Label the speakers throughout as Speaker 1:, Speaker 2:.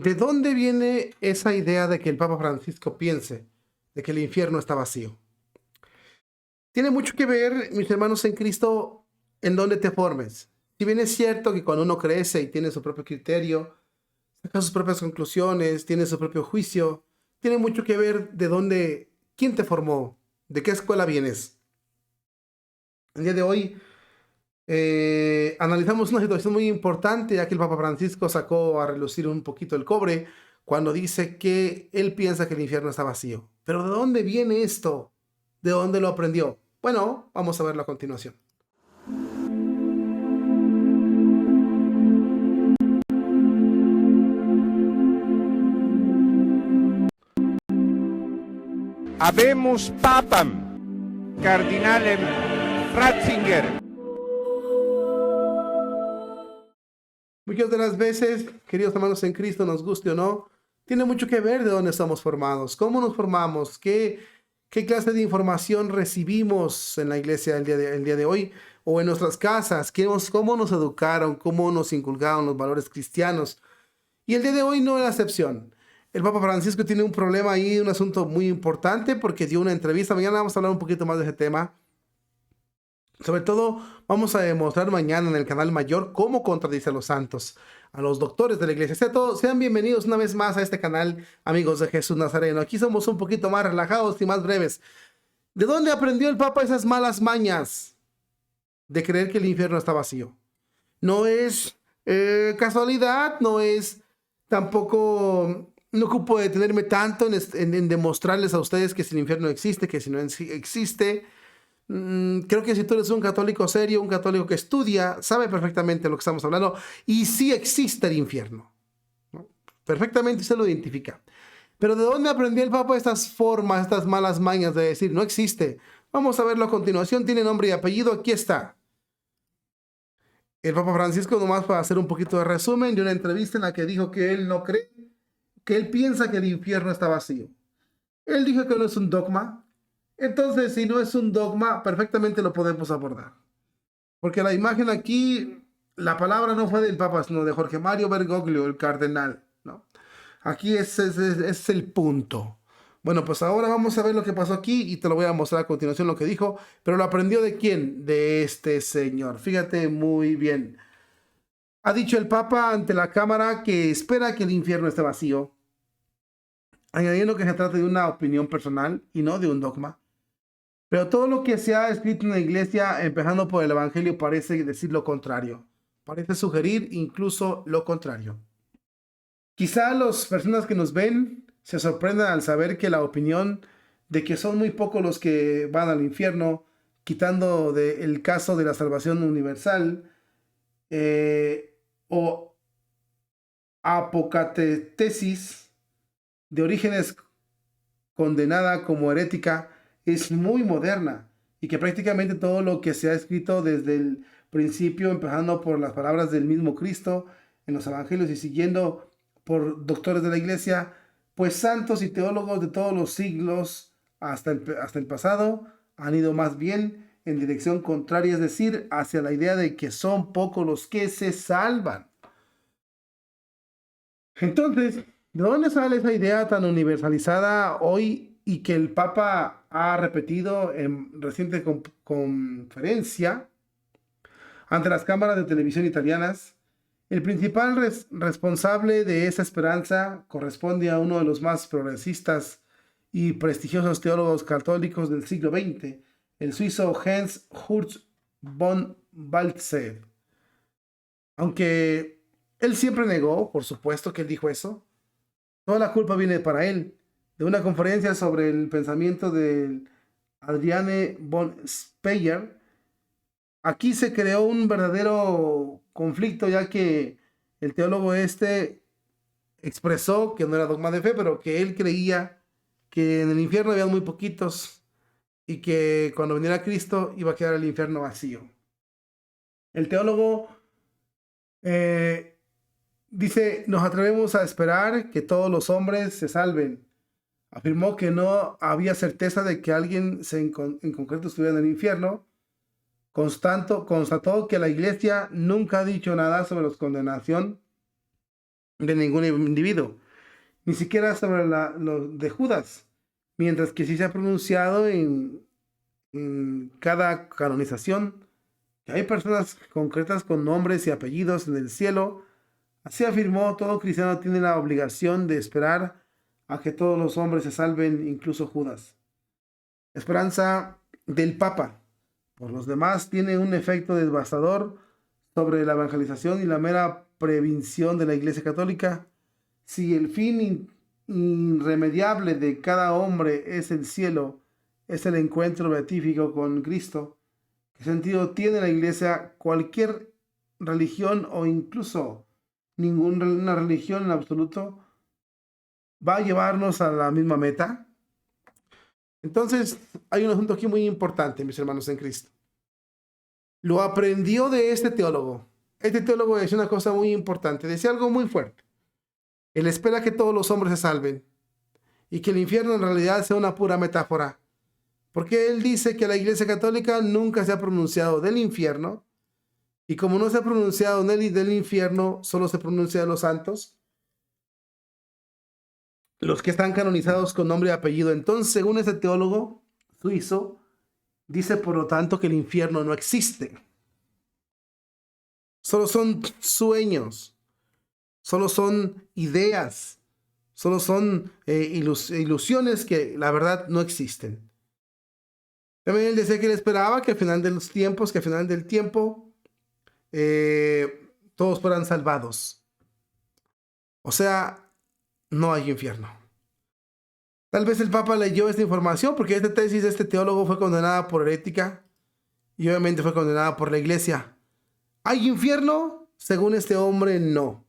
Speaker 1: ¿De dónde viene esa idea de que el Papa Francisco piense de que el infierno está vacío? Tiene mucho que ver, mis hermanos en Cristo, en dónde te formes. Si bien es cierto que cuando uno crece y tiene su propio criterio, saca sus propias conclusiones, tiene su propio juicio, tiene mucho que ver de dónde, quién te formó, de qué escuela vienes. El día de hoy analizamos una situación muy importante, ya que el Papa Francisco sacó a relucir un poquito el cobre cuando dice que él piensa que el infierno está vacío. Pero ¿de dónde viene esto? ¿De dónde lo aprendió? Bueno, vamos a verlo a continuación.
Speaker 2: Habemus papam, cardinalem Ratzinger.
Speaker 1: Muchas de las veces, queridos hermanos en Cristo, nos guste o no, tiene mucho que ver de dónde estamos formados, cómo nos formamos, qué clase de información recibimos en la iglesia el día de hoy o en nuestras casas, cómo nos educaron, cómo nos inculcaron los valores cristianos. Y el día de hoy no es la excepción. El Papa Francisco tiene un problema ahí, un asunto muy importante porque dio una entrevista. Mañana vamos a hablar un poquito más de ese tema. Sobre todo, vamos a demostrar mañana en el canal mayor cómo contradice a los santos, a los doctores de la iglesia. Sean bienvenidos una vez más a este canal, amigos de Jesús Nazareno. Aquí somos un poquito más relajados y más breves. ¿De dónde aprendió el Papa esas malas mañas de creer que el infierno está vacío? No es casualidad, no es tampoco, no ocupo detenerme tanto en demostrarles a ustedes que si el infierno existe, que si no existe. Creo que si tú eres un católico serio, un católico que estudia, sabe perfectamente lo que estamos hablando y sí existe el infierno, ¿no? Perfectamente se lo identifica. Pero ¿de dónde aprendió el Papa estas formas, estas malas mañas de decir no existe? Vamos a verlo a continuación, tiene nombre y apellido, aquí está. El Papa Francisco, nomás para hacer un poquito de resumen de una entrevista en la que dijo que él no cree, que él piensa que el infierno está vacío. Él dijo que no es un dogma. Entonces, si no es un dogma, perfectamente lo podemos abordar. Porque la imagen aquí, la palabra no fue del Papa, sino de Jorge Mario Bergoglio, el cardenal, ¿no? Aquí es el punto. Bueno, pues ahora vamos a ver lo que pasó aquí y te lo voy a mostrar a continuación lo que dijo. Pero lo aprendió ¿de quién? De este señor. Fíjate muy bien. Ha dicho el Papa ante la Cámara que espera que el infierno esté vacío, añadiendo que se trata de una opinión personal y no de un dogma. Pero todo lo que se ha escrito en la iglesia, empezando por el Evangelio, parece decir lo contrario. Parece sugerir incluso lo contrario. Quizá las personas que nos ven se sorprendan al saber que la opinión de que son muy pocos los que van al infierno, quitando el caso de la salvación universal, o apocatesis de Orígenes condenada como herética, es muy moderna y que prácticamente todo lo que se ha escrito desde el principio, empezando por las palabras del mismo Cristo en los evangelios y siguiendo por doctores de la iglesia, pues santos y teólogos de todos los siglos hasta el pasado han ido más bien en dirección contraria, es decir, hacia la idea de que son pocos los que se salvan. Entonces, ¿de dónde sale esa idea tan universalizada hoy y que el Papa ha repetido en reciente conferencia ante las cámaras de televisión italianas? El principal responsable de esa esperanza corresponde a uno de los más progresistas y prestigiosos teólogos católicos del siglo XX, el suizo Hans Urs von Balthasar. Aunque él siempre negó, por supuesto que él dijo eso, toda la culpa viene para él, de una conferencia sobre el pensamiento de Adriane von Speyer. Aquí se creó un verdadero conflicto, ya que el teólogo expresó que no era dogma de fe, pero que él creía que en el infierno había muy poquitos y que cuando viniera Cristo iba a quedar el infierno vacío. El teólogo dice, nos atrevemos a esperar que todos los hombres se salven. Afirmó que no había certeza de que alguien en concreto estuviera en el infierno. Constató que la iglesia nunca ha dicho nada sobre la condenación de ningún individuo, ni siquiera sobre lo de Judas, mientras que sí se ha pronunciado en cada canonización que hay personas concretas con nombres y apellidos en el cielo. Así afirmó, todo cristiano tiene la obligación de esperar a que todos los hombres se salven, incluso Judas. Esperanza del Papa por los demás tiene un efecto devastador sobre la evangelización y la mera prevención de la Iglesia Católica. Si el fin irremediable de cada hombre es el cielo, es el encuentro beatífico con Cristo, ¿qué sentido tiene la Iglesia, cualquier religión o incluso ninguna religión en absoluto va a llevarnos a la misma meta? Entonces, hay un asunto aquí muy importante, mis hermanos en Cristo. Lo aprendió de este teólogo. Este teólogo decía una cosa muy importante, decía algo muy fuerte. Él espera que todos los hombres se salven y que el infierno en realidad sea una pura metáfora. Porque él dice que la Iglesia Católica nunca se ha pronunciado del infierno, y como no se ha pronunciado del infierno, solo se pronuncia de los santos, los que están canonizados con nombre y apellido. Entonces, según ese teólogo suizo, dice por lo tanto que el infierno no existe. Solo son sueños, solo son ideas, solo son ilusiones que la verdad no existen. También él decía que él esperaba que al final de los tiempos, todos fueran salvados. O sea, no hay infierno. Tal vez el Papa leyó esta información porque esta tesis de este teólogo fue condenada por herética y obviamente fue condenada por la Iglesia. ¿Hay infierno? Según este hombre, no.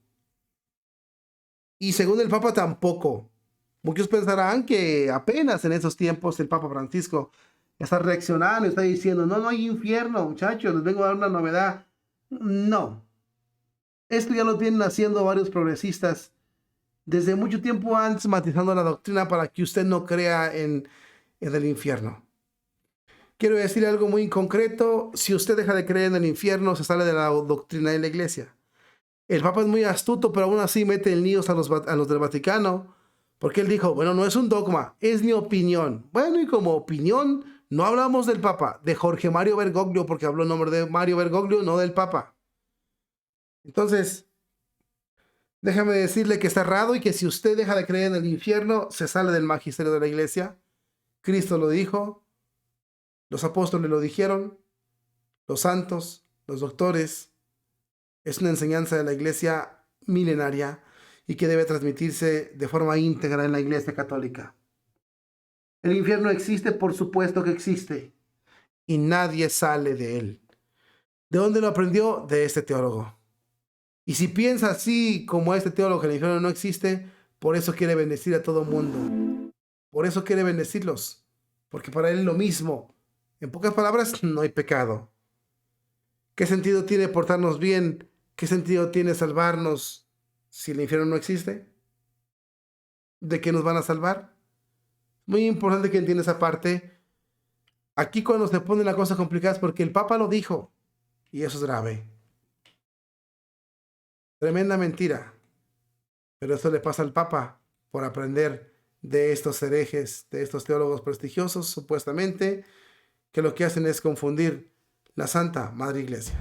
Speaker 1: Y según el Papa, tampoco. Muchos pensarán que apenas en esos tiempos el Papa Francisco está reaccionando, está diciendo, no hay infierno, muchachos, les vengo a dar una novedad. No. Esto ya lo vienen haciendo varios progresistas desde mucho tiempo antes, matizando la doctrina para que usted no crea en el infierno. Quiero decir algo muy concreto: si usted deja de creer en el infierno, se sale de la doctrina de la Iglesia. El Papa es muy astuto, pero aún así mete en líos a los del Vaticano, porque él dijo, bueno, no es un dogma, es mi opinión. Bueno, y como opinión, no hablamos del Papa, de Jorge Mario Bergoglio, porque habló en nombre de Mario Bergoglio, no del Papa. Entonces, déjame decirle que está errado y que si usted deja de creer en el infierno, se sale del magisterio de la Iglesia. Cristo lo dijo, los apóstoles lo dijeron, los santos, los doctores. Es una enseñanza de la Iglesia milenaria y que debe transmitirse de forma íntegra en la Iglesia Católica. El infierno existe, por supuesto que existe, y nadie sale de él. ¿De dónde lo aprendió? De este teólogo. Y si piensa así como este teólogo que el infierno no existe, por eso quiere bendecir a todo mundo. Por eso quiere bendecirlos, porque para él es lo mismo. En pocas palabras, no hay pecado. ¿Qué sentido tiene portarnos bien? ¿Qué sentido tiene salvarnos si el infierno no existe? ¿De qué nos van a salvar? Muy importante que entienda esa parte. Aquí cuando se pone la cosa complicada es porque el Papa lo dijo, y eso es grave. Tremenda mentira. Pero eso le pasa al Papa por aprender de estos herejes, de estos teólogos prestigiosos, supuestamente, que lo que hacen es confundir la Santa Madre Iglesia.